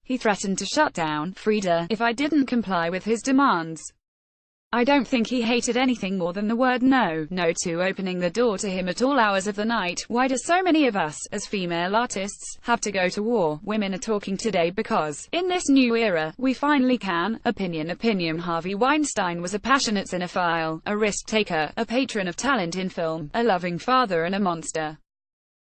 He threatened to shut down Frida if I didn't comply with his demands. I don't think he hated anything more than the word no. No to opening the door to him at all hours of the night. Why do so many of us, as female artists, have to go to war? Women are talking today because, in this new era, we finally can. Opinion. Harvey Weinstein was a passionate cinephile, a risk-taker, a patron of talent in film, a loving father and a monster.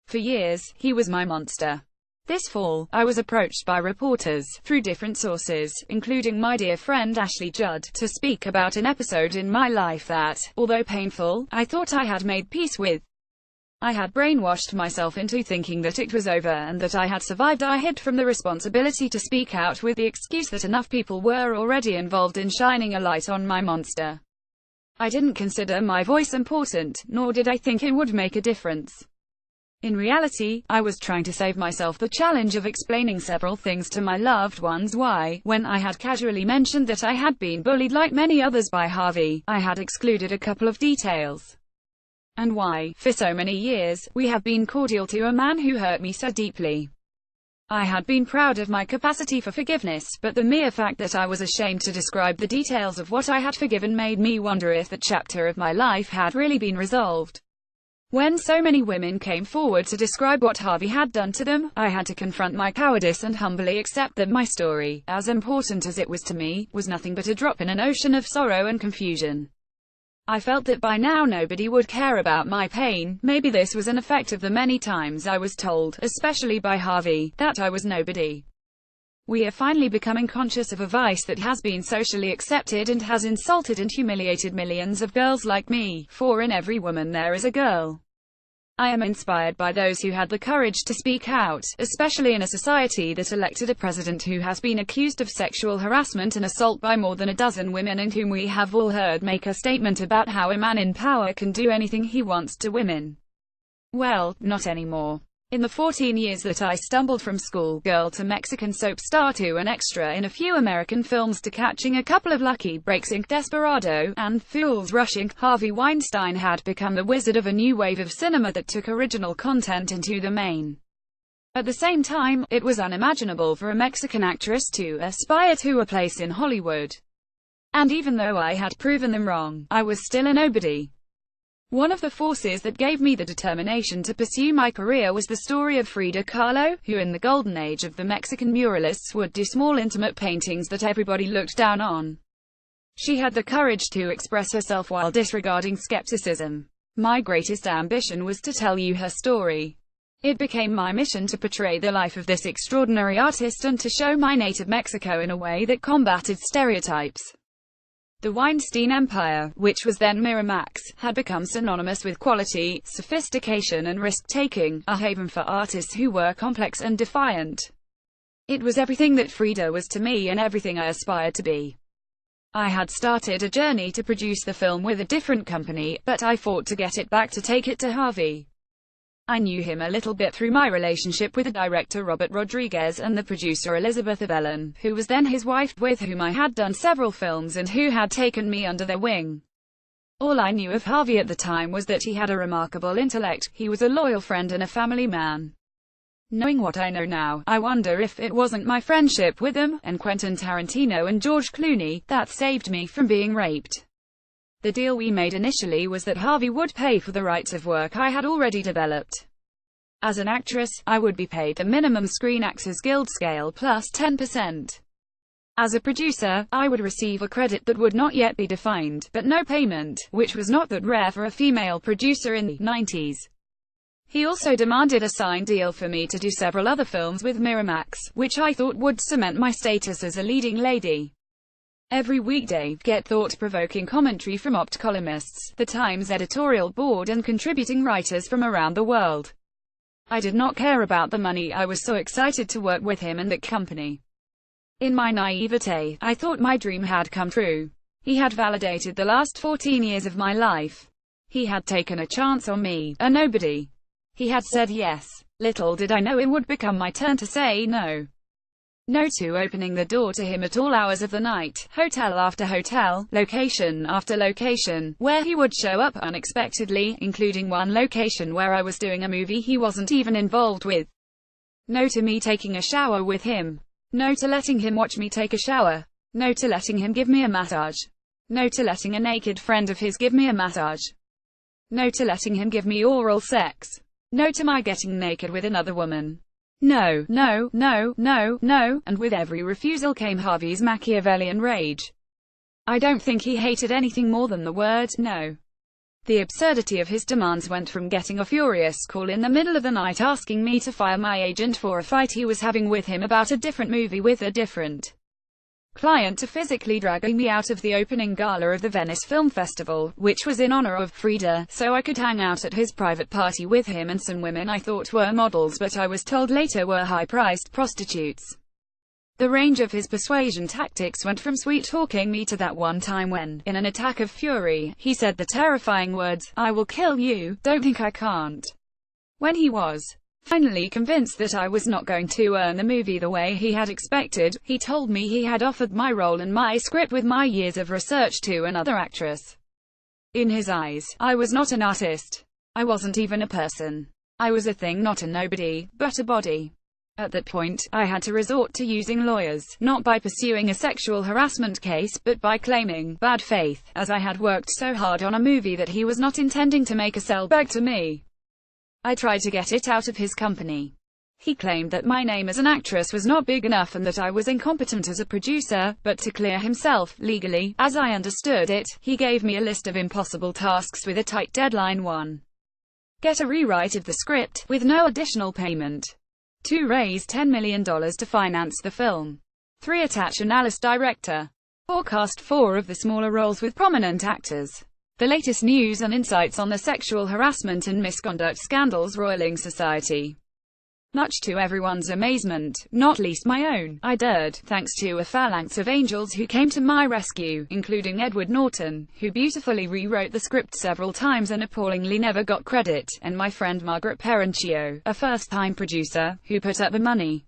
For years, he was my monster. This fall, I was approached by reporters, through different sources, including my dear friend Ashley Judd, to speak about an episode in my life that, although painful, I thought I had made peace with. I had brainwashed myself into thinking that it was over and that I had survived. I hid from the responsibility to speak out with the excuse that enough people were already involved in shining a light on my monster. I didn't consider my voice important, nor did I think it would make a difference. In reality, I was trying to save myself the challenge of explaining several things to my loved ones. Why, when I had casually mentioned that I had been bullied like many others by Harvey, I had excluded a couple of details. And why, for so many years, we have been cordial to a man who hurt me so deeply. I had been proud of my capacity for forgiveness, but the mere fact that I was ashamed to describe the details of what I had forgiven made me wonder if that chapter of my life had really been resolved. When so many women came forward to describe what Harvey had done to them, I had to confront my cowardice and humbly accept that my story, as important as it was to me, was nothing but a drop in an ocean of sorrow and confusion. I felt that by now nobody would care about my pain. Maybe this was an effect of the many times I was told, especially by Harvey, that I was nobody. We are finally becoming conscious of a vice that has been socially accepted and has insulted and humiliated millions of girls like me, for in every woman there is a girl. I am inspired by those who had the courage to speak out, especially in a society that elected a president who has been accused of sexual harassment and assault by more than a dozen women and whom we have all heard make a statement about how a man in power can do anything he wants to women. Well, not anymore. In the 14 years that I stumbled from school girl to Mexican soap star to an extra in a few American films to catching a couple of lucky breaks in Desperado and Fools Rush, Harvey Weinstein had become the wizard of a new wave of cinema that took original content into the main. At the same time, it was unimaginable for a Mexican actress to aspire to a place in Hollywood. And even though I had proven them wrong, I was still a nobody. One of the forces that gave me the determination to pursue my career was the story of Frida Kahlo, who in the golden age of the Mexican muralists would do small intimate paintings that everybody looked down on. She had the courage to express herself while disregarding skepticism. My greatest ambition was to tell you her story. It became my mission to portray the life of this extraordinary artist and to show my native Mexico in a way that combated stereotypes. The Weinstein Empire, which was then Miramax, had become synonymous with quality, sophistication and risk-taking, a haven for artists who were complex and defiant. It was everything that Frida was to me and everything I aspired to be. I had started a journey to produce the film with a different company, but I fought to get it back to take it to Harvey. I knew him a little bit through my relationship with the director Robert Rodriguez and the producer Elizabeth Avellán, who was then his wife, with whom I had done several films and who had taken me under their wing. All I knew of Harvey at the time was that he had a remarkable intellect, he was a loyal friend and a family man. Knowing what I know now, I wonder if it wasn't my friendship with him, and Quentin Tarantino and George Clooney, that saved me from being raped. The deal we made initially was that Harvey would pay for the rights of work I had already developed. As an actress, I would be paid the minimum Screen Actors Guild scale plus 10%. As a producer, I would receive a credit that would not yet be defined, but no payment, which was not that rare for a female producer in the 90s. He also demanded a signed deal for me to do several other films with Miramax, which I thought would cement my status as a leading lady. Every weekday, get thought-provoking commentary from opt columnists, the Times editorial board and contributing writers from around the world. I did not care about the money, I was so excited to work with him and that company. In my naivete, I thought my dream had come true. He had validated the last 14 years of my life. He had taken a chance on me, a nobody. He had said yes. Little did I know it would become my turn to say no. No to opening the door to him at all hours of the night, hotel after hotel, location after location, where he would show up unexpectedly, including one location where I was doing a movie he wasn't even involved with. No to me taking a shower with him. No to letting him watch me take a shower. No to letting him give me a massage. No to letting a naked friend of his give me a massage. No to letting him give me oral sex. No to my getting naked with another woman. No, no, no, no, no, and with every refusal came Harvey's Machiavellian rage. I don't think he hated anything more than the word no. The absurdity of his demands went from getting a furious call in the middle of the night asking me to fire my agent for a fight he was having with him about a different movie with a different client to physically dragging me out of the opening gala of the Venice Film Festival, which was in honor of Frida, so I could hang out at his private party with him and some women I thought were models but I was told later were high-priced prostitutes. The range of his persuasion tactics went from sweet-talking me to that one time when, in an attack of fury, he said the terrifying words, "I will kill you, don't think I can't." When he was finally convinced that I was not going to earn the movie the way he had expected, he told me he had offered my role and my script with my years of research to another actress. In his eyes, I was not an artist. I wasn't even a person. I was a thing, not a nobody, but a body. At that point, I had to resort to using lawyers, not by pursuing a sexual harassment case, but by claiming bad faith, as I had worked so hard on a movie that he was not intending to make a sell back to me. I tried to get it out of his company. He claimed that my name as an actress was not big enough and that I was incompetent as a producer, but to clear himself, legally, as I understood it, he gave me a list of impossible tasks with a tight deadline. 1. Get a rewrite of the script, with no additional payment. 2. Raise $10 million to finance the film. 3. Attach an Alice director. 4. Cast 4 of the smaller roles with prominent actors. The latest news and insights on the sexual harassment and misconduct scandals roiling society. Much to everyone's amazement, not least my own, I dared, thanks to a phalanx of angels who came to my rescue, including Edward Norton, who beautifully rewrote the script several times and appallingly never got credit, and my friend Margaret Perenchio, a first-time producer, who put up the money.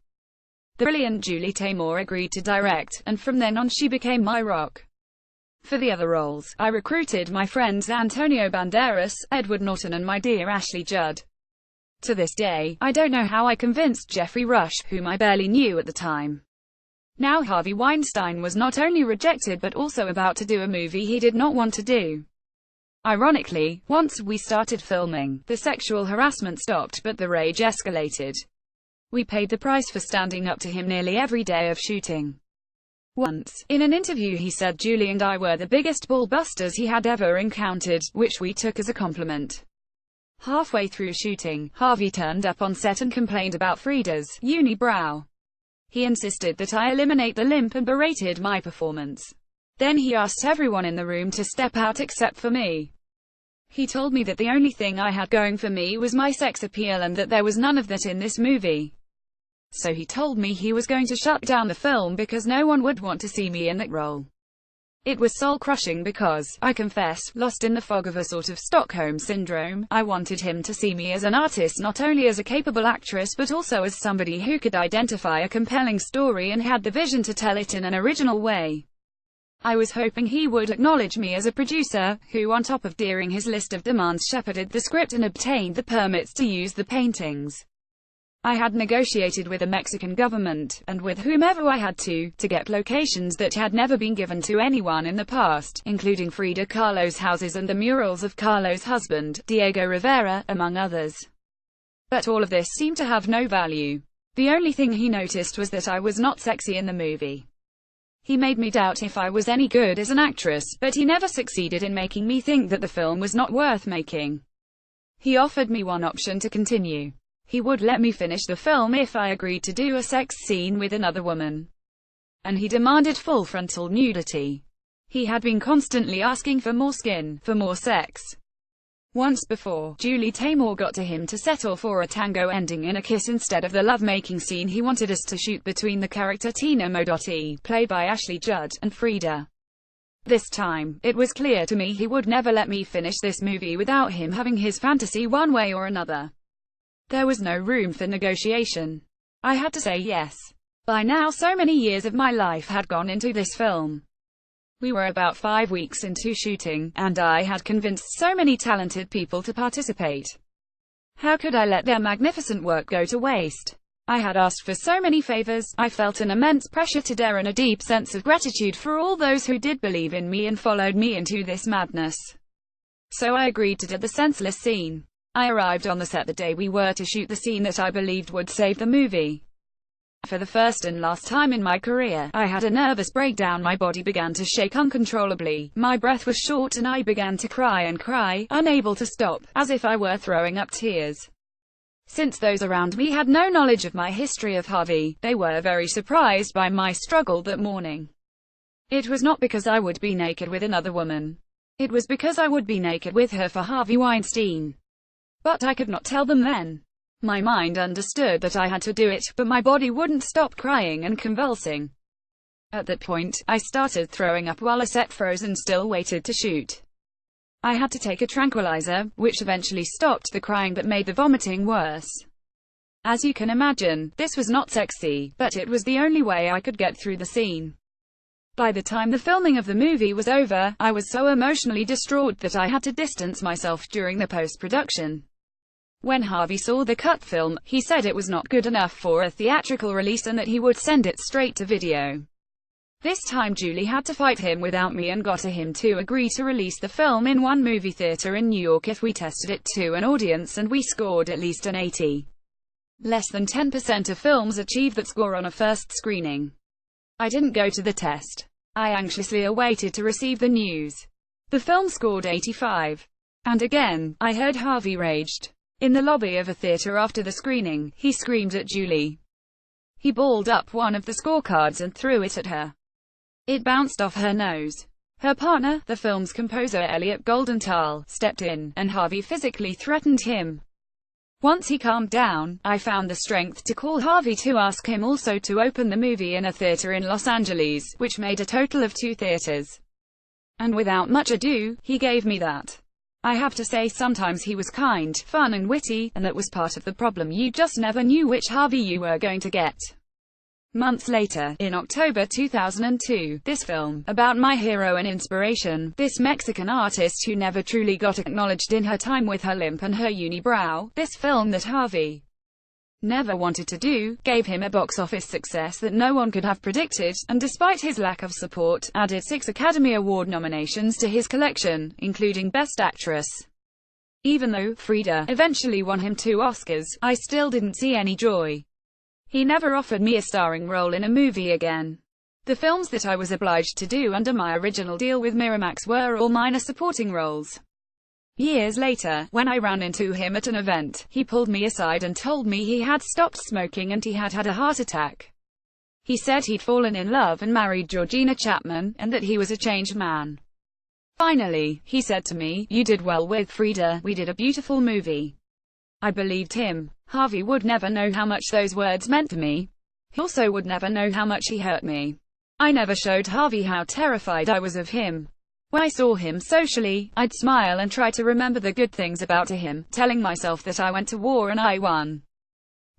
The brilliant Julie Taymor agreed to direct, and from then on she became my rock. For the other roles, I recruited my friends Antonio Banderas, Edward Norton and my dear Ashley Judd. To this day, I don't know how I convinced Jeffrey Rush, whom I barely knew at the time. Now Harvey Weinstein was not only rejected but also about to do a movie he did not want to do. Ironically, once we started filming, the sexual harassment stopped but the rage escalated. We paid the price for standing up to him nearly every day of shooting. Once, in an interview he said Julie and I were the biggest ballbusters he had ever encountered, which we took as a compliment. Halfway through shooting, Harvey turned up on set and complained about Frida's unibrow. He insisted that I eliminate the limp and berated my performance. Then he asked everyone in the room to step out except for me. He told me that the only thing I had going for me was my sex appeal and that there was none of that in this movie. So he told me he was going to shut down the film because no one would want to see me in that role. It was soul-crushing because, I confess, lost in the fog of a sort of Stockholm syndrome, I wanted him to see me as an artist, not only as a capable actress but also as somebody who could identify a compelling story and had the vision to tell it in an original way. I was hoping he would acknowledge me as a producer, who on top of daring his list of demands shepherded the script and obtained the permits to use the paintings. I had negotiated with the Mexican government, and with whomever I had to get locations that had never been given to anyone in the past, including Frida Kahlo's houses and the murals of Kahlo's husband, Diego Rivera, among others. But all of this seemed to have no value. The only thing he noticed was that I was not sexy in the movie. He made me doubt if I was any good as an actress, but he never succeeded in making me think that the film was not worth making. He offered me one option to continue. He would let me finish the film if I agreed to do a sex scene with another woman. And he demanded full frontal nudity. He had been constantly asking for more skin, for more sex. Once before, Julie Taymor got to him to settle for a tango ending in a kiss instead of the love-making scene he wanted us to shoot between the character Tina Modotti, played by Ashley Judd, and Frida. This time, it was clear to me he would never let me finish this movie without him having his fantasy one way or another. There was no room for negotiation. I had to say yes. By now so many years of my life had gone into this film. We were about 5 weeks into shooting, and I had convinced so many talented people to participate. How could I let their magnificent work go to waste? I had asked for so many favors. I felt an immense pressure to dare and a deep sense of gratitude for all those who did believe in me and followed me into this madness. So I agreed to do the senseless scene. I arrived on the set the day we were to shoot the scene that I believed would save the movie. For the first and last time in my career, I had a nervous breakdown. My body began to shake uncontrollably, my breath was short and I began to cry and cry, unable to stop, as if I were throwing up tears. Since those around me had no knowledge of my history of Harvey, they were very surprised by my struggle that morning. It was not because I would be naked with another woman. It was because I would be naked with her for Harvey Weinstein. But I could not tell them then. My mind understood that I had to do it, but my body wouldn't stop crying and convulsing. At that point, I started throwing up while a set froze and still waited to shoot. I had to take a tranquilizer, which eventually stopped the crying but made the vomiting worse. As you can imagine, this was not sexy, but it was the only way I could get through the scene. By the time the filming of the movie was over, I was so emotionally distraught that I had to distance myself during the post-production. When Harvey saw the cut film, he said it was not good enough for a theatrical release and that he would send it straight to video. This time Julie had to fight him without me and got him to agree to release the film in one movie theater in New York if we tested it to an audience, and we scored at least an 80. Less than 10% of films achieve that score on a first screening. I didn't go to the test. I anxiously awaited to receive the news. The film scored 85. And again, I heard Harvey raged. In the lobby of a theater after the screening, he screamed at Julie. He balled up one of the scorecards and threw it at her. It bounced off her nose. Her partner, the film's composer Elliot Goldenthal, stepped in, and Harvey physically threatened him. Once he calmed down, I found the strength to call Harvey to ask him also to open the movie in a theater in Los Angeles, which made a total of 2 theaters. And without much ado, he gave me that. I have to say sometimes he was kind, fun and witty, and that was part of the problem. You just never knew which Harvey you were going to get. Months later, in October 2002, this film, about my hero and inspiration, this Mexican artist who never truly got acknowledged in her time with her limp and her unibrow, this film that Harvey never wanted to do, gave him a box office success that no one could have predicted, and despite his lack of support, added 6 Academy Award nominations to his collection, including Best Actress. Even though Frida eventually won him 2 Oscars, I still didn't see any joy. He never offered me a starring role in a movie again. The films that I was obliged to do under my original deal with Miramax were all minor supporting roles. Years later, when I ran into him at an event, he pulled me aside and told me he had stopped smoking and he had had a heart attack. He said he'd fallen in love and married Georgina Chapman, and that he was a changed man. Finally, he said to me, "You did well with Frida, we did a beautiful movie." I believed him. Harvey would never know how much those words meant to me. He also would never know how much he hurt me. I never showed Harvey how terrified I was of him. When I saw him socially, I'd smile and try to remember the good things about him, telling myself that I went to war and I won.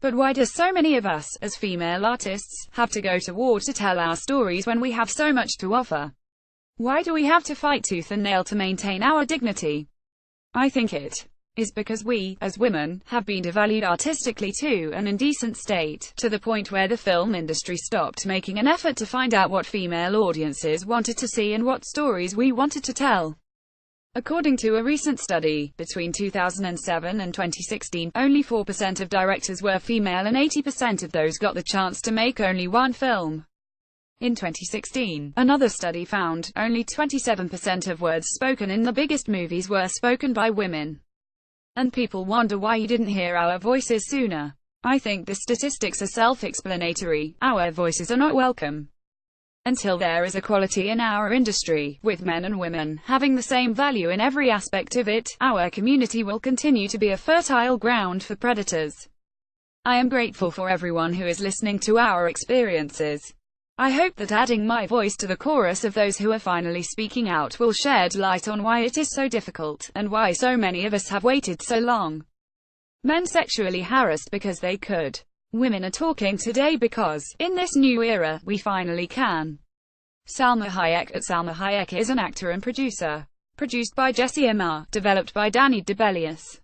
But why do so many of us, as female artists, have to go to war to tell our stories when we have so much to offer? Why do we have to fight tooth and nail to maintain our dignity? I think it is because we, as women, have been devalued artistically to an indecent state, to the point where the film industry stopped making an effort to find out what female audiences wanted to see and what stories we wanted to tell. According to a recent study, between 2007 and 2016, only 4% of directors were female and 80% of those got the chance to make only one film. In 2016, another study found, only 27% of words spoken in the biggest movies were spoken by women. And people wonder why you didn't hear our voices sooner. I think the statistics are self-explanatory. Our voices are not welcome. Until there is equality in our industry, with men and women having the same value in every aspect of it, our community will continue to be a fertile ground for predators. I am grateful for everyone who is listening to our experiences. I hope that adding my voice to the chorus of those who are finally speaking out will shed light on why it is so difficult, and why so many of us have waited so long. Men sexually harassed because they could. Women are talking today because, in this new era, we finally can. Salma Hayek. Salma Hayek is an actor and producer. Produced by Jesse Amar, developed by Danny DeBellius.